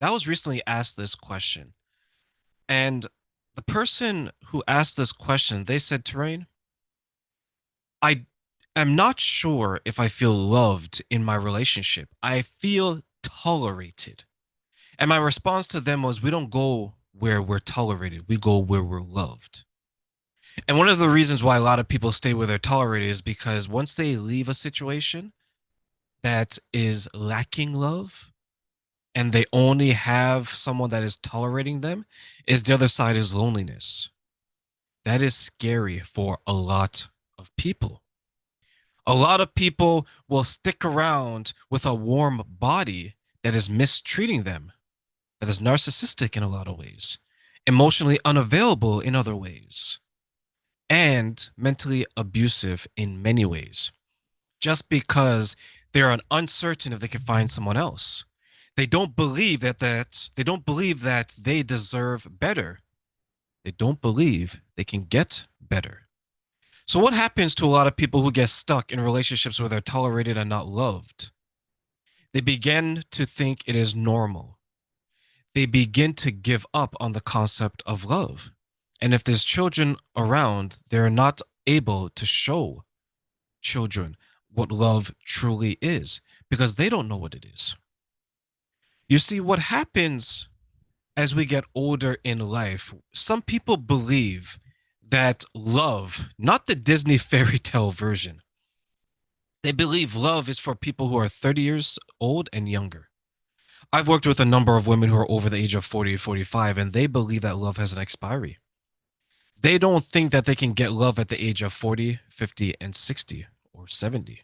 I was recently asked this question, and the person who asked this question, they said, Terraine, I am not sure if I feel loved in my relationship. I feel tolerated. And my response to them was, we don't go where we're tolerated, we go where we're loved. And one of the reasons why a lot of people stay where they're tolerated is because once they leave a situation that is lacking love, and they only have someone that is tolerating them, is the other side is loneliness. That is scary for a lot of people. A lot of people will stick around with a warm body that is mistreating them, that is narcissistic in a lot of ways, emotionally unavailable in other ways, and mentally abusive in many ways, just because they're uncertain if they can find someone else. They don't believe that they deserve better. They don't believe they can get better. So what happens to a lot of people who get stuck in relationships where they're tolerated and not loved? They begin to think it is normal. They begin to give up on the concept of love. And if there's children around, they're not able to show children what love truly is because they don't know what it is. You see, what happens as we get older in life, some people believe that love, not the Disney fairy tale version, they believe love is for people who are 30 years old and younger. I've worked with a number of women who are over the age of 40 or 45, and they believe that love has an expiry. They don't think that they can get love at the age of 40, 50, and 60 or 70.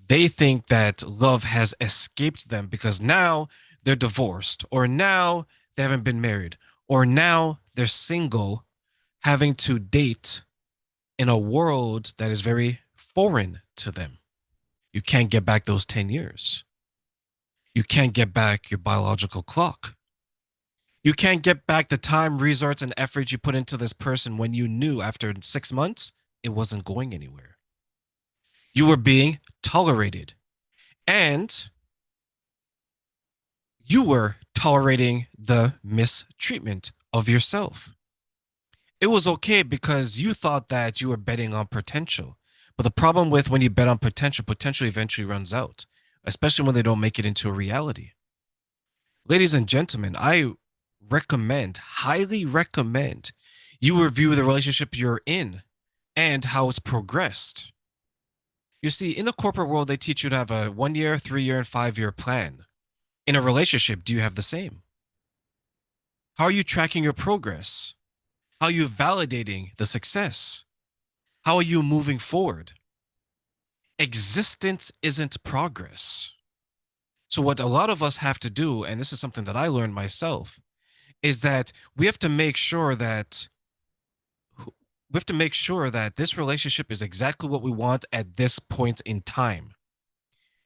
They think that love has escaped them because now they're divorced, or now they haven't been married, or now they're single, having to date in a world that is very foreign to them. You can't get back those 10 years. You can't get back your biological clock. You can't get back the time, resource, and effort you put into this person when you knew after 6 months it wasn't going anywhere. You were being tolerated, and you were tolerating the mistreatment of yourself. It was okay because you thought that you were betting on potential. But the problem with when you bet on potential, potential eventually runs out, especially when they don't make it into a reality. Ladies and gentlemen, I recommend, highly recommend, you review the relationship you're in and how it's progressed. You see, in the corporate world, they teach you to have a 1 year, 3 year, and 5 year plan. In a relationship, do you have the same? How are you tracking your progress? How are you validating the success? How are you moving forward? Existence isn't progress. So, what a lot of us have to do, and this is something that I learned myself, is that we have to make sure that this relationship is exactly what we want at this point in time.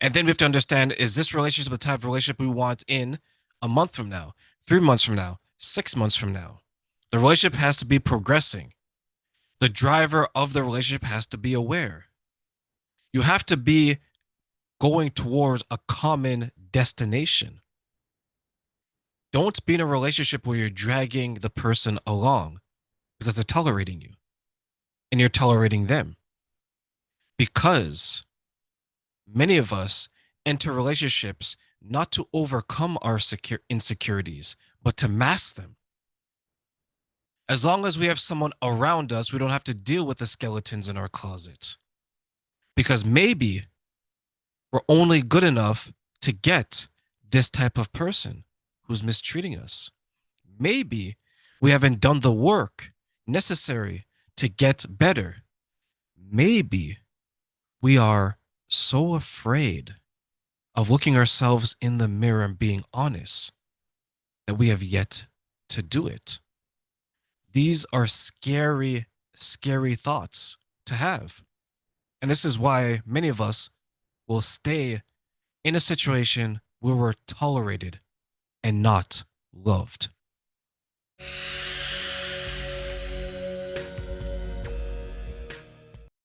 And then we have to understand, is this relationship the type of relationship we want in a month from now, 3 months from now, 6 months from now? The relationship has to be progressing. The driver of the relationship has to be aware. You have to be going towards a common destination. Don't be in a relationship where you're dragging the person along because they're tolerating you and you're tolerating them. Because many of us enter relationships not to overcome our insecurities, but to mask them. As long as we have someone around us, we don't have to deal with the skeletons in our closet. Because maybe we're only good enough to get this type of person who's mistreating us. Maybe we haven't done the work necessary to get better. Maybe we are so afraid of looking ourselves in the mirror and being honest that we have yet to do it. These are scary, scary thoughts to have. And this is why many of us will stay in a situation where we're tolerated and not loved.